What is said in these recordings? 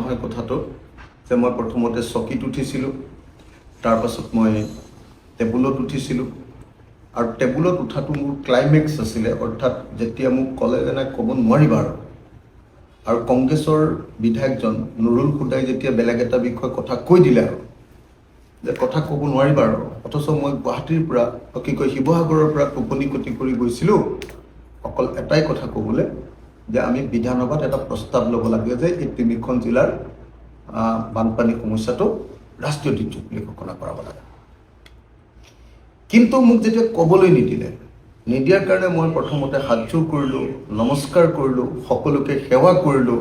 নহয় কথাটো যে মই প্ৰথমতে চকীত উঠিছিলোঁ, তাৰপাছত মই টেবুলত উঠিছিলোঁ আৰু টেবুলত উঠাটো মোৰ ক্লাইমেক্স আছিলে, অৰ্থাৎ যেতিয়া মোক ক'লে যে নাই ক'ব নোৱাৰিবা আৰু কংগ্ৰেছৰ বিধায়কজন নুৰুল হুদাই যেতিয়া বেলেগ এটা বিষয়ে কথা কৈ দিলে আৰু যে কথা ক'ব নোৱাৰিবা আৰু, অথচ মই গুৱাহাটীৰ পৰা কি কয় শিৱসাগৰৰ পৰা টোপনি ক্ষতি কৰি গৈছিলোঁ অকল এটাই কথা ক'বলৈ যে আমি বিধানসভাত এটা প্ৰস্তাৱ ল'ব লাগে যে এই তিনিখন জিলাৰ বানপানী সমস্যাটো ৰাষ্ট্ৰীয় দুৰ্যোগ বুলি ঘোষণা কৰাব লাগে। কিন্তু মোক যেতিয়া ক'বলৈ নিদিয়াৰ কাৰণে মই প্ৰথমতে হাতযোৰ কৰিলোঁ, নমস্কাৰ কৰিলোঁ, সকলোকে সেৱা কৰিলোঁ।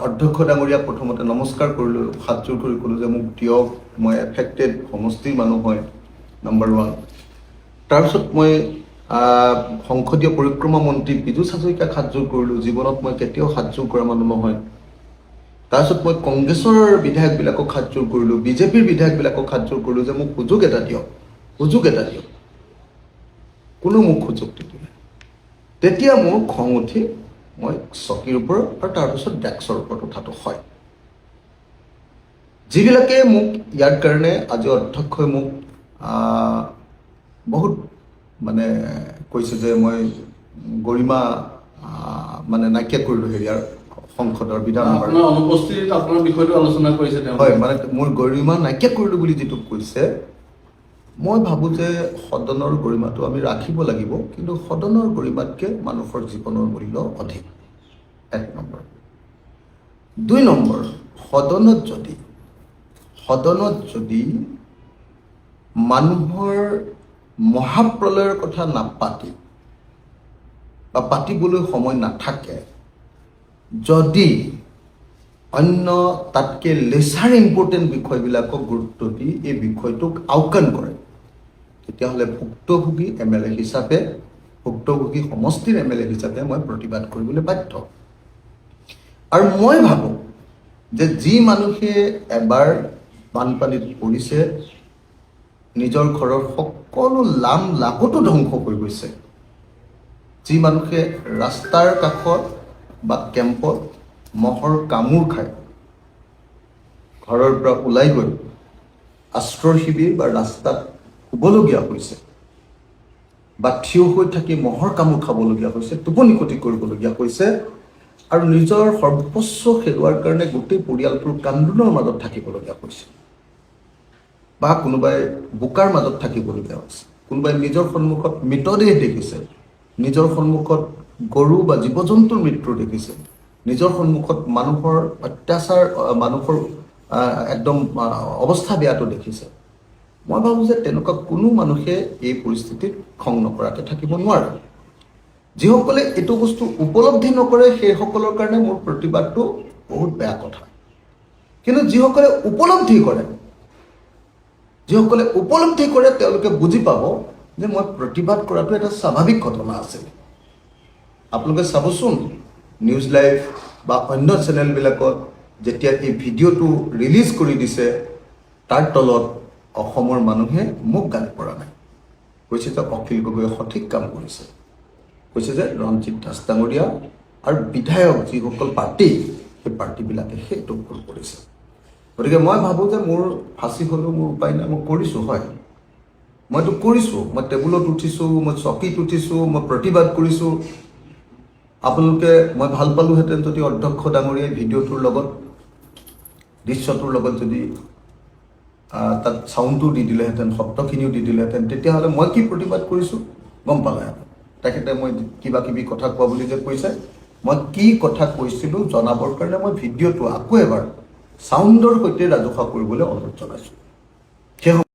অধ্যক্ষ ডাঙৰীয়া প্ৰথমতে নমস্কাৰ কৰিলোঁ, হাতযোৰ কৰি ক'লোঁ যে মোক দিয়ক, মই এফেক্টেড সমষ্টিৰ মানুহ হয়, নম্বৰ 1। তাৰপিছত মই সংসদীয় পৰিক্ৰমা মন্ত্ৰী পীযুষ হাজৰিকাক হাতযোৰ কৰিলোঁ, জীৱনত মই কেতিয়াও হাতযোৰ কৰা মানুহ নহয়। তাৰপিছত মই কংগ্ৰেছৰ বিধায়কবিলাকক হাতযোৰ কৰিলোঁ, বিজেপিৰ বিধায়কবিলাকক হাতযোৰ কৰিলোঁ যে মোক সুযোগ এটা দিয়ক। কোনো মোক সুযোগ নিদিলে। তেতিয়া মোৰ খং উঠি মই চকীৰ ওপৰত আৰু তাৰপিছত ডেস্কৰ ওপৰত উঠাটো হয়। যিবিলাকে মোক ইয়াৰ কাৰণে আজি অধ্যক্ষই মোক বহুত মানে কৈছে যে মই গৰিমা মানে নাইকিয়া কৰিলোঁ হেৰিয়াৰ সংসদৰ বিধানসভাৰ অনুপস্থিতিত আপোনাৰ বিষয়টো আলোচনা কৰিছে। হয়, মানে মোৰ গৰিমা নাইকিয়া কৰিলোঁ বুলি যিটো কৈছে, মই ভাবোঁ যে সদনৰ গৰিমাটো আমি ৰাখিব লাগিব, কিন্তু সদনৰ গৰিমাতকৈ মানুহৰ জীৱনৰ মূল্য অধিক। 1 নম্বৰ। 2 নম্বৰ, সদনত যদি মানুহৰ মহাপ্ৰলয়ৰ কথা নাপাতি বা পাতিবলৈ সময় নাথাকে, যদি অন্য তাতকৈ লেচাৰ ইম্পৰ্টেণ্ট বিষয়বিলাকক গুৰুত্ব দি এই বিষয়টোক আওকাণ কৰে, তেতিয়াহ'লে ভুক্তভোগী MLA হিচাপে, ভুক্তভোগী সমষ্টিৰ MLA হিচাপে মই প্ৰতিবাদ কৰিবলৈ বাধ্য। আৰু মই ভাবোঁ যে যি মানুহে এবাৰ বানপানীত পৰিছে, নিজৰ ঘৰৰ সকলো লাম লাগতো ধ্বংস হৈ গৈছে, যি মানুহে ৰাস্তাৰ কাষত বা কেম্পত মহৰ কামোৰ খায়, ঘৰৰ পৰা ওলাই গৈ আশ্ৰয় শিবিৰ বা ৰাস্তাত শুবলগীয়া হৈছে বা থিয় হৈ থাকি মহৰ কামোৰ খাবলগীয়া হৈছে, টোপনি ক্ষতি কৰিবলগীয়া হৈছে আৰু নিজৰ সৰ্বস্ব হেৰুৱাৰ কাৰণে গোটেই পৰিয়ালটোৰ কান্দোনৰ মাজত থাকিবলগীয়া হৈছে বা কোনোবাই বোকাৰ মাজত থাকিবলগীয়া হৈছে, কোনোবাই নিজৰ সন্মুখত মৃতদেহ দেখিছে, নিজৰ সন্মুখত গৰু বা জীৱ জন্তুৰ মৃত্যু দেখিছে, নিজৰ সন্মুখত মানুহৰ অত্যাচাৰ, মানুহৰ একদম অৱস্থা বেয়াটো দেখিছে। মই ভাবোঁ যে তেনেকুৱা কোনো মানুহে এই পৰিস্থিতিত খং নকৰাকৈ থাকিব নোৱাৰে। যিসকলে এইটো বস্তু উপলব্ধি নকৰে সেইসকলৰ কাৰণে মোৰ প্ৰতিবাদটো বহুত বেয়া কথা। কিন্তু যিসকলে উপলব্ধি কৰে তেওঁলোকে বুজি পাব যে মই প্ৰতিবাদ কৰাটো এটা স্বাভাৱিক ঘটনা আছিল। আপোনালোকে চাবচোন, নিউজ লাইভ বা অন্য চেনেলবিলাকত যেতিয়া এই ভিডিঅ'টো ৰিলিজ কৰি দিছে, তাৰ তলত অসমৰ মানুহে মোক গালি পৰা নাই, কৈছে যে অখিল গগৈয়ে সঠিক কাম কৰিছে, কৈছে যে ৰঞ্জিত দাস ডাঙৰীয়া আৰু বিধায়ক যিসকল পাৰ্টি, সেই পাৰ্টিবিলাকে সেইটো ভুল কৰিছে। গতিকে মই ভাবোঁ যে মোৰ ফাঁচি হ'লেও মোৰ উপায় নাই, মই কৰিছোঁ। হয়, মইতো কৰিছোঁ, মই টেবুলত উঠিছোঁ, মই চকীত উঠিছোঁ, মই প্ৰতিবাদ কৰিছোঁ। আপোনালোকে, মই ভাল পালোহেঁতেন যদি অধ্যক্ষ ডাঙৰীয়াই ভিডিঅ'টোৰ লগত, দৃশ্যটোৰ লগত যদি তাত চাউণ্ডটো দি দিলেহেঁতেন, শব্দখিনিও দি দিলেহেঁতেন, তেতিয়াহ'লে মই কি প্ৰতিবাদ কৰিছোঁ গম পালেহেঁতেন। তেখেতে মই কিবা কিবি কথা কোৱা বুলি যে কৈছে, মই কি কথা কৈছিলোঁ জনাবৰ কাৰণে মই ভিডিঅ'টো আকৌ এবাৰ চাউণ্ডৰ সৈতে ৰাজহুৱা কৰিবলৈ অনুৰোধ জনাইছোঁ।